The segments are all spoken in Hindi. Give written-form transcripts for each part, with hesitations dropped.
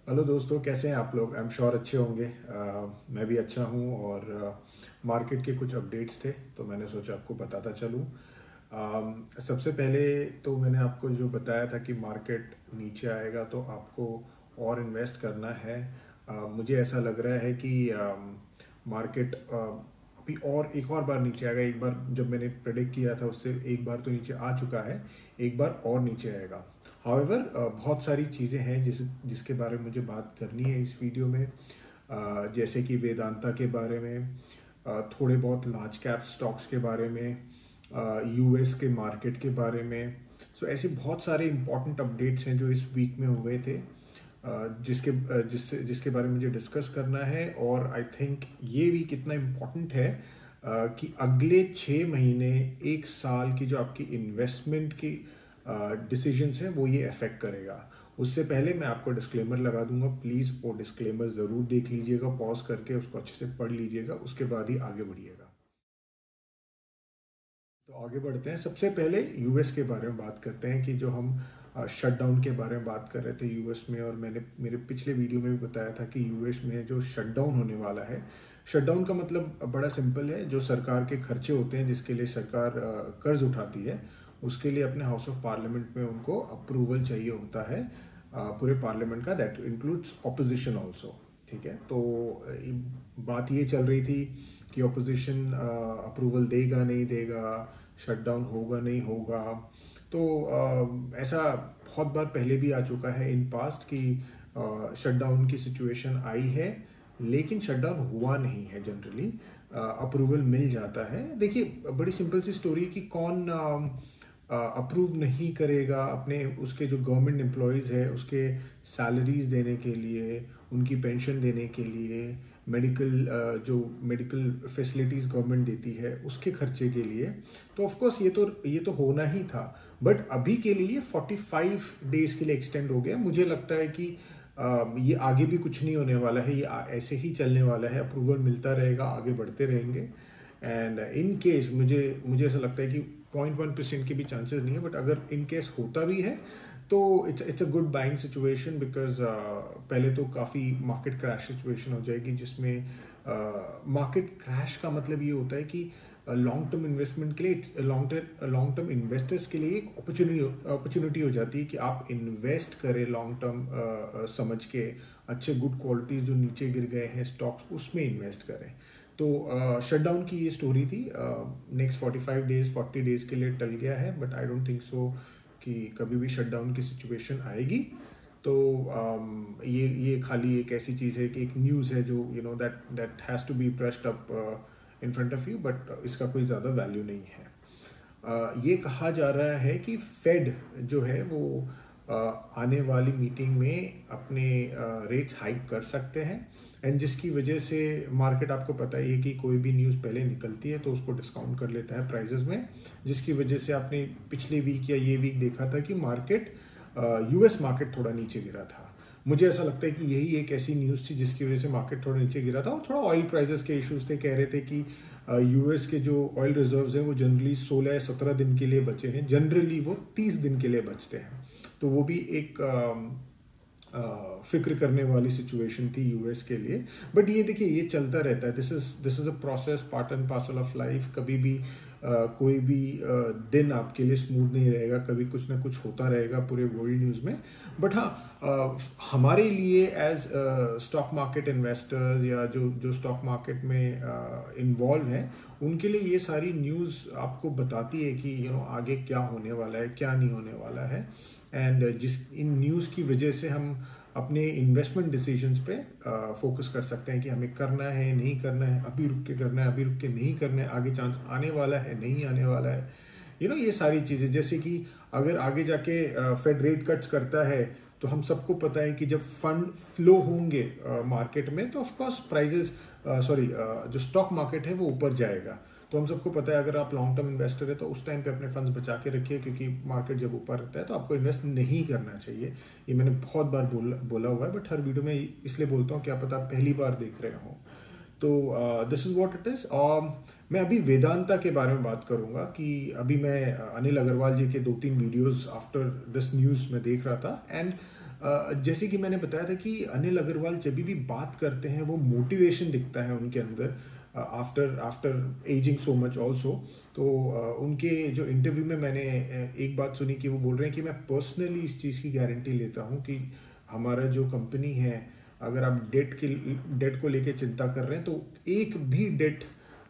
हेलो दोस्तों, कैसे हैं आप लोग? आई एम श्योर अच्छे होंगे। मैं भी अच्छा हूं और मार्केट के कुछ अपडेट्स थे तो मैंने सोचा आपको बताता चलूं। सबसे पहले तो मैंने आपको जो बताया था कि मार्केट नीचे आएगा तो आपको और इन्वेस्ट करना है। मुझे ऐसा लग रहा है कि मार्केट अभी और एक और बार नीचे आएगा। एक बार जब मैंने प्रेडिक्ट किया था उससे एक बार तो नीचे आ चुका है, एक बार और नीचे आएगा। हाउएवर बहुत सारी चीज़ें हैं जिसके बारे में मुझे बात करनी है इस वीडियो में। जैसे कि वेदांता के बारे में, थोड़े बहुत लार्ज कैप स्टॉक्स के बारे में, यूएस के मार्केट के बारे में। सो ऐसे बहुत सारे इंपॉर्टेंट अपडेट्स हैं जो इस वीक में हुए थे, जिसके बारे में मुझे डिस्कस करना है। और आई थिंक ये वीक इतना इम्पोर्टेंट है कि अगले 6 महीने, एक साल की जो आपकी इन्वेस्टमेंट की डिसीजंस हैं वो ये अफेक्ट करेगा। उससे पहले मैं आपको डिस्क्लेमर लगा दूंगा, प्लीज़ वो डिस्क्लेमर ज़रूर देख लीजिएगा, पॉज करके उसको अच्छे से पढ़ लीजिएगा, उसके बाद ही आगे बढ़िएगा। तो आगे बढ़ते हैं। सबसे पहले यूएस के बारे में बात करते हैं कि जो हम शटडाउन के बारे में बात कर रहे थे यूएस में, और मैंने मेरे पिछले वीडियो में भी बताया था कि यूएस में जो शटडाउन होने वाला है। शटडाउन का मतलब बड़ा सिंपल है, जो सरकार के खर्चे होते हैं जिसके लिए सरकार कर्ज उठाती है, उसके लिए अपने हाउस ऑफ पार्लियामेंट में उनको अप्रूवल चाहिए होता है, पूरे पार्लियामेंट का। That includes opposition also. ठीक है, तो बात ये चल रही थी कि ऑपोजिशन अप्रूवल देगा नहीं देगा, शटडाउन होगा नहीं होगा। तो ऐसा बहुत बार पहले भी आ चुका है इन पास्ट कि शटडाउन की सिचुएशन आई है, लेकिन शटडाउन हुआ नहीं है। जनरली अप्रूवल मिल जाता है। देखिए, बड़ी सिंपल सी स्टोरी कि कौन अप्रूव नहीं करेगा अपने उसके जो गवर्नमेंट एम्प्लॉयज़ है उसके सैलरीज देने के लिए, उनकी पेंशन देने के लिए, जो मेडिकल फैसिलिटीज़ गवर्नमेंट देती है उसके खर्चे के लिए। तो ऑफ कोर्स ये तो होना ही था, बट अभी के लिए 45 डेज के लिए एक्सटेंड हो गया। मुझे लगता है कि ये आगे भी कुछ नहीं होने वाला है, ये ऐसे ही चलने वाला है। अप्रूवल मिलता रहेगा, आगे बढ़ते रहेंगे। एंड इन केस मुझे ऐसा लगता है कि 0.1% के भी चांसेस नहीं है, बट अगर इन केस होता भी है तो it's a good buying situation, because पहले तो काफ़ी मार्केट क्रैश सिचुएशन हो जाएगी, जिसमें मार्केट क्रैश का मतलब ये होता है कि लॉन्ग टर्म इन्वेस्टमेंट के लिए, लॉन्ग टर्म इन्वेस्टर्स के लिए एक अपॉर्चुनिटी हो जाती है कि आप इन्वेस्ट करें लॉन्ग टर्म समझ के, अच्छे गुड क्वालिटीज जो नीचे गिर गए हैं स्टॉक्स, उसमें इन्वेस्ट करें। तो शटडाउन की ये स्टोरी थी। नेक्स्ट 40 डेज के लिए टल गया है, but I don't think so कि कभी भी शटडाउन की सिचुएशन आएगी। तो ये खाली एक ऐसी चीज़ है कि एक न्यूज़ है जो that has to be brushed up in front of you, but इसका कोई ज़्यादा वैल्यू नहीं है। ये कहा जा रहा है कि फेड जो है वो आने वाली मीटिंग में अपने रेट्स हाइक कर सकते हैं, एंड जिसकी वजह से मार्केट, आपको पता ही है कि कोई भी न्यूज़ पहले निकलती है तो उसको डिस्काउंट कर लेता है प्राइजेस में, जिसकी वजह से आपने पिछले वीक या ये वीक देखा था कि मार्केट, यूएस मार्केट थोड़ा नीचे गिरा था। मुझे ऐसा लगता है कि यही एक ऐसी न्यूज़ थी जिसकी वजह से मार्केट थोड़ा नीचे गिरा था, और थोड़ा ऑयल प्राइसेस के इश्यूज थे। कह रहे थे कि यूएस के जो ऑयल रिजर्व्स हैं वो जनरली 16 या 17 दिन के लिए बचे हैं, जनरली वो 30 दिन के लिए बचते हैं। तो वो भी एक फिक्र करने वाली सिचुएशन थी यूएस के लिए। बट ये देखिए, ये चलता रहता है। This is a process, part and parcel of life. कभी भी कोई भी दिन आपके लिए स्मूथ नहीं रहेगा, कभी कुछ ना कुछ होता रहेगा पूरे वर्ल्ड न्यूज़ में। बट हाँ, हमारे लिए एज स्टॉक मार्केट इन्वेस्टर्स या जो स्टॉक मार्केट में इन्वॉल्व हैं, उनके लिए ये सारी न्यूज़ आपको बताती है कि आगे क्या होने वाला है, क्या नहीं होने वाला है। एंड इन न्यूज़ की वजह से हम अपने इन्वेस्टमेंट डिसीजंस पे फोकस कर सकते हैं कि हमें करना है, नहीं करना है, अभी रुक के करना है, अभी रुक के नहीं करना है, आगे चांस आने वाला है, नहीं आने वाला है। ये सारी चीज़ें, जैसे कि अगर आगे जाके फेड रेट कट्स करता है तो हम सबको पता है कि जब फंड फ्लो होंगे मार्केट में तो ऑफकोर्स प्राइजेस, जो स्टॉक मार्केट है वो ऊपर जाएगा। तो हम सबको पता है, अगर आप लॉन्ग टर्म इन्वेस्टर है तो उस टाइम पे अपने फंड्स बचा के रखिए, क्योंकि मार्केट जब ऊपर रहता है तो आपको इन्वेस्ट नहीं करना चाहिए। ये मैंने बहुत बार बोला हुआ है, बट हर वीडियो में इसलिए बोलता हूँ, क्या पता आप पहली बार देख रहे हो। तो this is what it is. मैं अभी वेदांता के बारे में बात करूंगा कि अभी मैं अनिल अग्रवाल जी के 2-3 वीडियोस आफ्टर दिस न्यूज़ में देख रहा था, एंड जैसे कि मैंने बताया था कि अनिल अग्रवाल जब भी बात करते हैं वो मोटिवेशन दिखता है उनके अंदर after ageing so much also. तो उनके जो इंटरव्यू में मैंने एक बात सुनी कि वो बोल रहे हैं कि मैं पर्सनली इस चीज़ की गारंटी लेता हूँ कि हमारा जो कंपनी है, अगर आप डेट को लेके चिंता कर रहे हैं तो एक भी डेट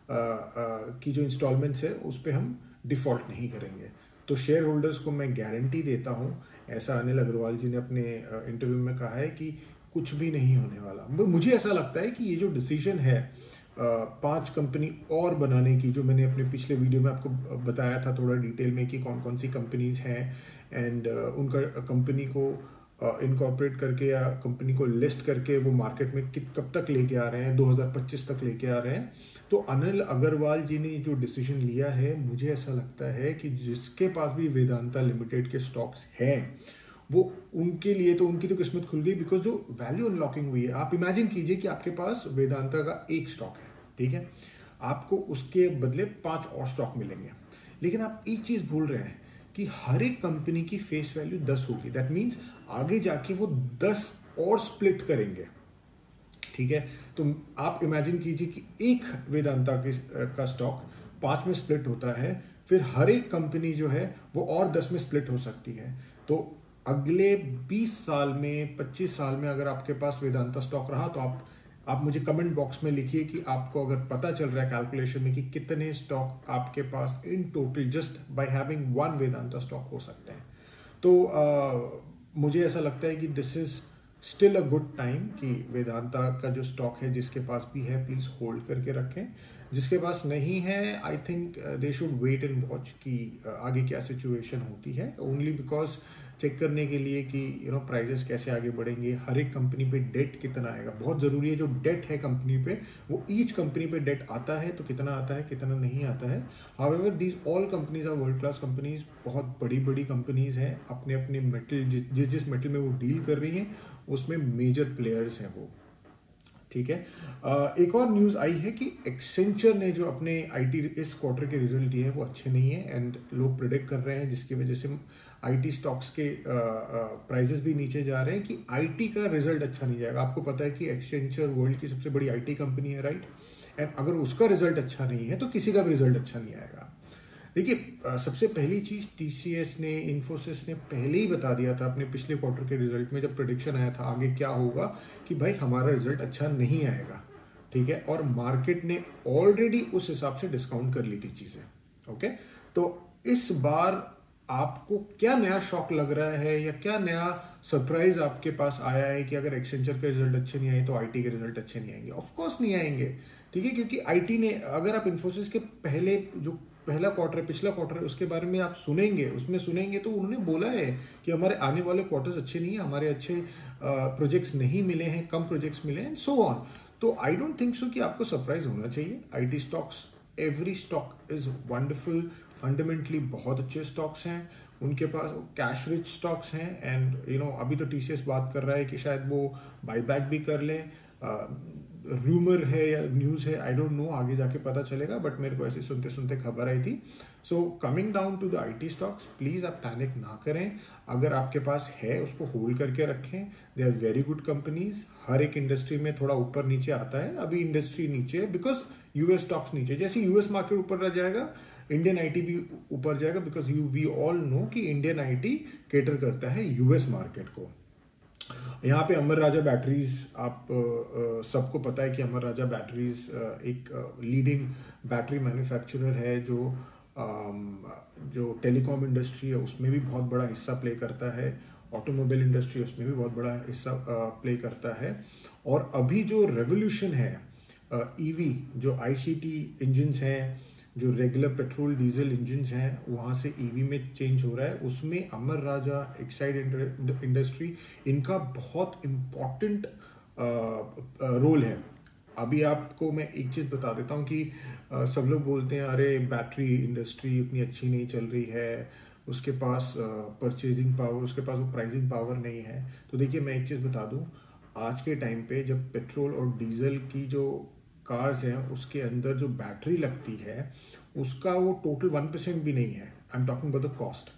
की जो इंस्टॉलमेंट्स है उस पर हम डिफ़ॉल्ट नहीं करेंगे। तो शेयर होल्डर्स को मैं गारंटी देता हूँ, ऐसा अनिल अग्रवाल जी ने अपने इंटरव्यू में कहा है कि कुछ भी नहीं होने वाला। मुझे ऐसा लगता है कि ये जो डिसीजन है 5 कंपनी और बनाने की, जो मैंने अपने पिछले वीडियो में आपको बताया था थोड़ा डिटेल में कि कौन कौन सी कंपनीज हैं एंड उनका कंपनी को इनकॉर्पोरेट करके या कंपनी को लिस्ट करके वो मार्केट में कब तक लेके आ रहे हैं, 2025 तक लेके आ रहे हैं। तो अनिल अग्रवाल जी ने जो डिसीजन लिया है, मुझे ऐसा लगता है कि जिसके पास भी वेदांता लिमिटेड के स्टॉक्स हैं वो उनके लिए तो उनकी तो किस्मत खुल गई, बिकॉज जो वैल्यू अनलॉकिंग हुई है। आप इमेजिन कीजिए कि आपके पास वेदांता का एक स्टॉक है, ठीक है, आपको उसके बदले 5 और स्टॉक मिलेंगे, लेकिन आप एक चीज भूल रहे हैं कि हर एक कंपनी की फेस वैल्यू 10 होगी। दैट मीन्स आगे जाके वो 10 और स्प्लिट करेंगे, ठीक है। तो आप इमेजिन कीजिए कि एक वेदांता का स्टॉक 5 में स्प्लिट होता है, फिर हर एक कंपनी जो है वो और 10 में स्प्लिट हो सकती है। तो अगले 20 साल में 25 साल में अगर आपके पास वेदांता स्टॉक रहा तो आप मुझे कमेंट बॉक्स में लिखिए कि आपको अगर पता चल रहा है कैलकुलेशन में कि कितने स्टॉक आपके पास in total just by having one Vedanta stock हो सकते हैं। तो मुझे ऐसा लगता है कि this is still a good time कि वेदांता का जो स्टॉक है जिसके पास भी है प्लीज होल्ड करके रखें, जिसके पास नहीं है I think they should wait and watch कि आगे क्या सिचुएशन होती है, ओनली बिकॉज चेक करने के लिए कि प्राइजेस कैसे आगे बढ़ेंगे, हर एक कंपनी पे डेट कितना आएगा। बहुत ज़रूरी है जो डेट है कंपनी पे, वो ईच कंपनी पे डेट आता है तो कितना आता है कितना नहीं आता है। However these all companies are world class companies, बहुत बड़ी बड़ी कंपनीज हैं, अपने अपने मेटल जिस मेटल में वो डील कर रही हैं उसमें मेजर प्लेयर्स हैं वो, ठीक है। एक और न्यूज़ आई है कि एक्सेंचर ने जो अपने आईटी इस क्वार्टर के रिजल्ट दिए हैं वो अच्छे नहीं है एंड लोग प्रेडिक्ट कर रहे हैं, जिसकी वजह से आईटी स्टॉक्स के प्राइजेस भी नीचे जा रहे हैं कि आईटी का रिजल्ट अच्छा नहीं जाएगा। आपको पता है कि एक्सेंचर वर्ल्ड की सबसे बड़ी आईटी कंपनी है, राइट, एंड अगर उसका रिजल्ट अच्छा नहीं है तो किसी का भी रिजल्ट अच्छा नहीं आएगा। देखिए, सबसे पहली चीज टीसीएस ने, इन्फोसिस ने पहले ही बता दिया था अपने पिछले क्वार्टर के रिजल्ट में, जब प्रेडिक्शन आया था आगे क्या होगा, कि भाई हमारा रिजल्ट अच्छा नहीं आएगा, ठीक है, और मार्केट ने ऑलरेडी उस हिसाब से डिस्काउंट कर ली थी चीजें, ओके। तो इस बार आपको क्या नया शॉक लग रहा है या क्या नया सरप्राइज आपके पास आया है कि अगर एक्सेंचर के रिजल्ट अच्छे नहीं आए तो आईटी के रिजल्ट अच्छे नहीं आएंगे? ऑफ कोर्स नहीं आएंगे, ठीक है, क्योंकि आईटी ने, अगर आप इन्फोसिस के पहले जो पहला क्वार्टर है, पिछला क्वार्टर है, उसके बारे में आप सुनेंगे, उसमें सुनेंगे तो उन्होंने बोला है कि हमारे आने वाले क्वार्टर्स अच्छे नहीं है, हमारे अच्छे प्रोजेक्ट्स नहीं मिले हैं, कम प्रोजेक्ट्स मिले हैं, सो ऑन। तो आई डोंट थिंक सो कि आपको सरप्राइज होना चाहिए। IT stocks, every stock is wonderful, fundamentally बहुत अच्छे स्टॉक्स हैं, उनके पास कैश रिच स्टॉक्स हैं एंड अभी तो टीसीएस बात कर रहा है कि शायद वो बाईबैक भी कर लें, रूमर है या न्यूज़ है, आई डोंट नो, आगे जाके पता चलेगा, बट मेरे को ऐसे सुनते सुनते खबर आई थी। So coming down to the IT stocks, please आप पैनिक ना करें, अगर आपके पास है उसको होल्ड करके रखें, they are very good companies. हर एक इंडस्ट्री में थोड़ा ऊपर नीचे आता है, अभी इंडस्ट्री नीचे है बिकॉज यूएस स्टॉक्स नीचे, जैसे यूएस मार्केट ऊपर रह जाएगा इंडियन आईटी भी ऊपर जाएगा, बिकॉज वी ऑल नो कि इंडियन आईटी केटर करता है यूएस मार्केट को। यहाँ पे अमर राजा बैटरीज, आप सबको पता है कि अमर राजा बैटरीज एक लीडिंग बैटरी मैन्युफैक्चरर है जो टेलीकॉम इंडस्ट्री है उसमें भी बहुत बड़ा हिस्सा प्ले करता है, ऑटोमोबाइल इंडस्ट्री उसमें भी बहुत बड़ा हिस्सा प्ले करता है। और अभी जो रेवोल्यूशन है ईवी, जो आईसीटी इंजन्स हैं, जो रेगुलर पेट्रोल डीजल इंजन्स हैं, वहाँ से ईवी में चेंज हो रहा है, उसमें अमर राजा, एक्साइड इंडस्ट्री, इनका बहुत इम्पॉर्टेंट रोल है। अभी आपको मैं एक चीज़ बता देता हूँ कि सब लोग बोलते हैं अरे बैटरी इंडस्ट्री उतनी अच्छी नहीं चल रही है, उसके पास परचेजिंग पावर, उसके पास वो प्राइसिंग पावर नहीं है। तो देखिए, मैं एक चीज़ बता दूँ, आज के टाइम पे जब पेट्रोल और डीजल की जो कार्स हैं उसके अंदर जो बैटरी लगती है उसका वो टोटल 1% भी नहीं है, I am talking about the cost.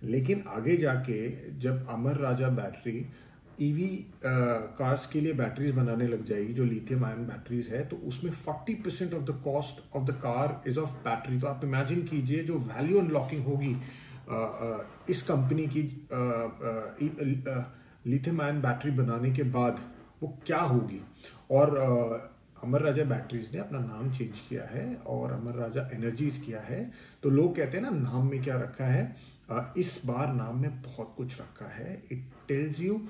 लेकिन आगे जाके जब अमर राजा बैटरी ईवी कार्स के लिए बैटरीज बनाने लग जाएगी जो लिथियम आयन बैटरीज है, तो उसमें 40% of the cost of the car is of battery. तो आप इमेजिन कीजिए जो वैल्यू अनलॉकिंग होगी इस कंपनी की लिथियम आयन बैटरी बनाने के बाद वो क्या होगी। और अमर राजा बैटरीज ने अपना नाम चेंज किया है और अमर राजा एनर्जीज किया है। तो लोग कहते हैं ना नाम में क्या रखा है, इस बार नाम में बहुत कुछ रखा है। It tells you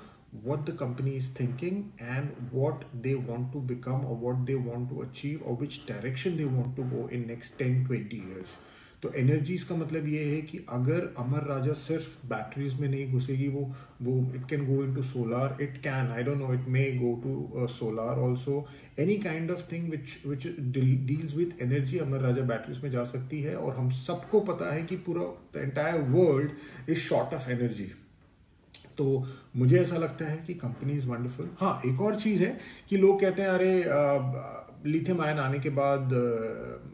what the company is thinking and what they want to become or what they want to achieve or which direction they want to go in next 10-20 years। तो एनर्जीज का मतलब ये है कि अगर अमर राजा सिर्फ बैटरीज में नहीं घुसेगी, वो it can go into solar, it can, I don't know, it may go to solar also, any kind of thing which deals with energy Amara Raja batteries में जा सकती है। और हम सबको पता है कि पूरा the entire world is short of energy. तो मुझे ऐसा लगता है कि कंपनी इज वंडरफुल। हाँ, एक और चीज है कि लोग कहते हैं अरे लिथियम आयन आने के बाद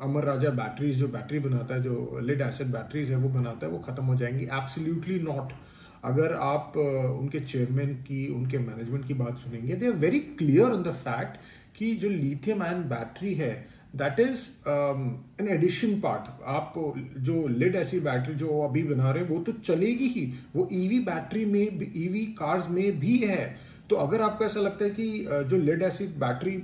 अमर राजा बैटरीज जो बैटरी बनाता है, जो लेड एसिड बैटरीज है वो बनाता है, वो खत्म हो जाएंगी। Absolutely not. अगर आप उनके चेयरमैन की, उनके मैनेजमेंट की बात सुनेंगे, they are very clear on the fact कि जो लिथियम आयन बैटरी है that is an addition part. आप जो लेड एसिड बैटरी जो अभी बना रहे हैं वो तो चलेगी ही, वो ईवी बैटरी में, ईवी कार्स में भी है। तो अगर आपको ऐसा लगता है कि जो लेड एसिड बैटरी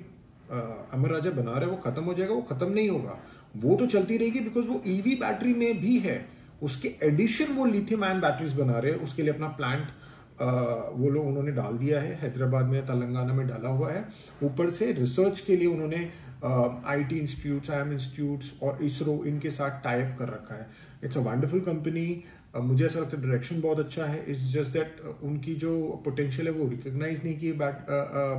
अमर राजा बना रहे हैं वो खत्म हो जाएगा, वो खत्म नहीं होगा, वो तो चलती रहेगी बिकॉज वो ईवी बैटरी में भी है। उसके एडिशन वो लिथियम आयन बैटरीज बना रहे हैं, उसके लिए अपना प्लांट वो लोग उन्होंने डाल दिया है, हैदराबाद में, तेलंगाना में डाला हुआ है। ऊपर से रिसर्च के लिए उन्होंने IT इंस्टीट्यूट्स, IIM इंस्टीट्यूट्स और इसरो, इनके साथ टाइप कर रखा है। It's a wonderful company. मुझे ऐसा लगता है डायरेक्शन बहुत अच्छा है। इट्स जस्ट दैट उनकी जो पोटेंशियल है वो रिकॉग्नाइज नहीं की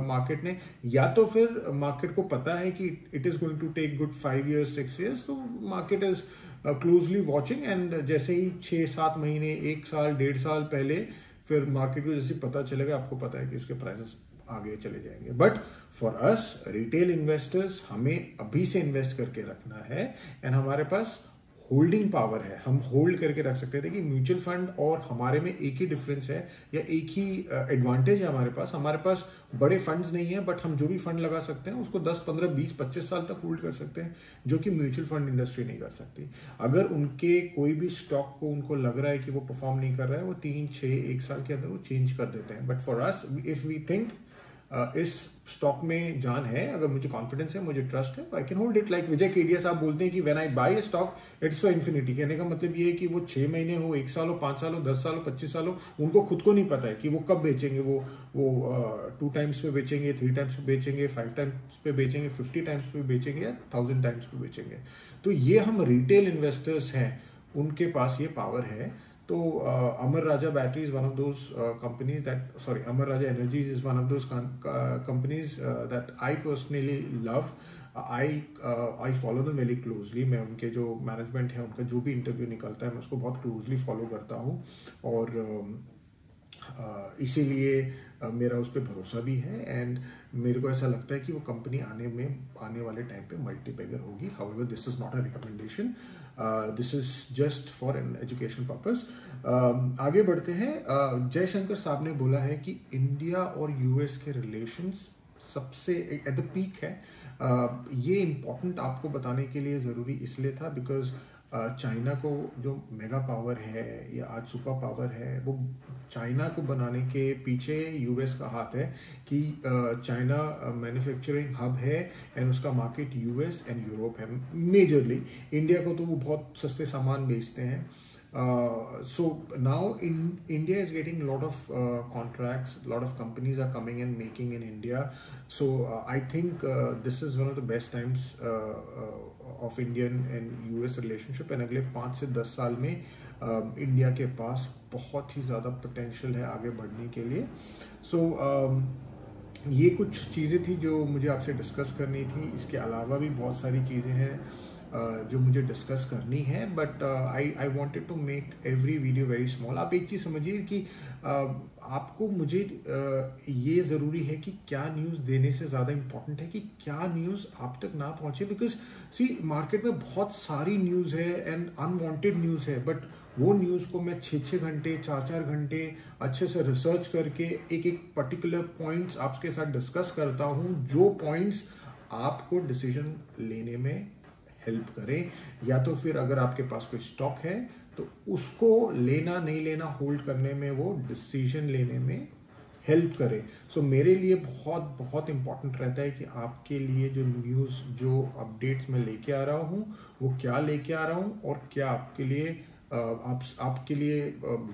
मार्केट ने, या तो फिर मार्केट को पता है कि it is going to take good 5 years 6 years, तो market is closely watching. And जैसे ही 6-7 महीने, 1 साल, 1.5 साल पहले फिर मार्केट को जैसे पता चलेगा, आपको पता है कि उसके प्राइसेस आगे चले जाएंगे। But for us retail investors, हमें अभी से इन्वेस्ट करके रखना है एंड हमारे पास होल्डिंग पावर है, हम होल्ड करके रख सकते हैं। देखिए म्यूचुअल फंड और हमारे में एक ही डिफरेंस है या एक ही एडवांटेज है हमारे पास बड़े फंड्स नहीं है, बट हम जो भी फंड लगा सकते हैं उसको 10, 15, 20, 25 साल तक होल्ड कर सकते हैं, जो कि म्यूचुअल फंड इंडस्ट्री नहीं कर सकती। अगर उनके कोई भी स्टॉक को उनको लग रहा है कि वो परफॉर्म नहीं कर रहा है, वो 3, 6, 1 साल के अंदर वो चेंज कर देते हैं। But for us, if we think इस स्टॉक में जान है, अगर मुझे कॉन्फिडेंस है, मुझे ट्रस्ट है, I can hold it. Like Vijay Kedia साहब बोलते हैं कि when I buy a stock it's for infinity. कहने का मतलब ये है कि वो 6 महीने हो, 1 साल हो, 5 साल हो, 10 साल हो, 25 साल हो, उनको खुद को नहीं पता है कि वो कब बेचेंगे। वो 2 टाइम्स पे बेचेंगे, 3 टाइम्स पे बेचेंगे, 5 टाइम्स पे बेचेंगे, 50 टाइम्स पे बेचेंगे या 1000 टाइम्स पे बेचेंगे। तो ये हम रिटेल इन्वेस्टर्स हैं, उनके पास ये पावर है। तो Amara Raja battery is one of those companies that, sorry, Amara Raja energies is one of those companies that I personally love. I follow them very closely. मैं उनके जो मैनेजमेंट है, उनका जो भी इंटरव्यू निकलता है, मैं उसको बहुत क्लोजली फॉलो करता हूँ और इसीलिए मेरा उस पर भरोसा भी है। एंड मेरे को ऐसा लगता है कि वो कंपनी आने वाले टाइम पे मल्टीबैगर होगी। However this is not a recommendation, this is just for an education purpose. आगे बढ़ते हैं। जयशंकर साहब ने बोला है कि इंडिया और US के रिलेशंस सबसे एट द पीक है। ये इम्पोर्टेंट आपको बताने के लिए ज़रूरी इसलिए था बिकॉज चाइना को जो मेगा पावर है या आज सुपर पावर है, वो चाइना को बनाने के पीछे US का हाथ है कि चाइना मैन्युफैक्चरिंग हब है एंड उसका मार्केट US एंड यूरोप है मेजरली। इंडिया को तो वो बहुत सस्ते सामान बेचते हैं। So now India is getting a lot of contracts, a lot of companies are coming and making in India. So I think this is one of the best times of Indian and US relationship. And अगले 5 से 10 साल में इंडिया के पास बहुत ही ज़्यादा पोटेंशियल है आगे बढ़ने के लिए। So ये कुछ चीज़ें थी जो मुझे आपसे डिस्कस करनी थी। इसके अलावा भी बहुत सारी चीज़ें हैं जो मुझे डिस्कस करनी है, but I wanted to make every video very small. आप एक चीज़ समझिए कि आपको मुझे ये ज़रूरी है कि क्या न्यूज़ देने से ज़्यादा इम्पॉर्टेंट है कि क्या न्यूज़ आप तक ना पहुँचे, बिकॉज सी मार्केट में बहुत सारी न्यूज़ है एंड अनवांटेड न्यूज़ है, बट वो न्यूज़ को मैं 6-6 घंटे 4-4 घंटे अच्छे से रिसर्च करके एक एक पर्टिकुलर पॉइंट्स आपके साथ डिस्कस करता हूँ, जो पॉइंट्स आपको डिसीजन लेने में हेल्प करें, या तो फिर अगर आपके पास कोई स्टॉक है तो उसको लेना नहीं लेना होल्ड करने में वो डिसीजन लेने में हेल्प करे। सो मेरे लिए बहुत बहुत इंपॉर्टेंट रहता है कि आपके लिए जो न्यूज़, जो अपडेट्स मैं लेके आ रहा हूँ, वो क्या लेके आ रहा हूँ और क्या आपके लिए आपके लिए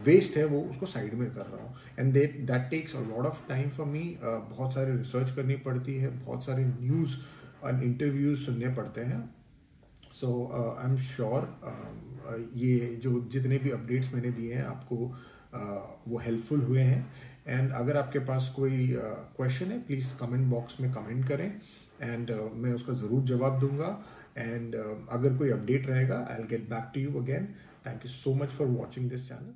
वेस्ट है वो उसको साइड में कर रहा हूँ। And that takes a lot of time for me. बहुत सारे रिसर्च करनी पड़ती है, बहुत सारे न्यूज़ और इंटरव्यूज सुनने पड़ते हैं। सो आई एम श्योर ये जो जितने भी अपडेट्स मैंने दिए हैं आपको वो हेल्पफुल हुए हैं। एंड अगर आपके पास कोई क्वेश्चन है, प्लीज़ कमेंट बॉक्स में कमेंट करें एंड मैं उसका ज़रूर जवाब दूंगा। एंड अगर कोई अपडेट रहेगा, I will get back to you again. Thank you so much for watching this channel.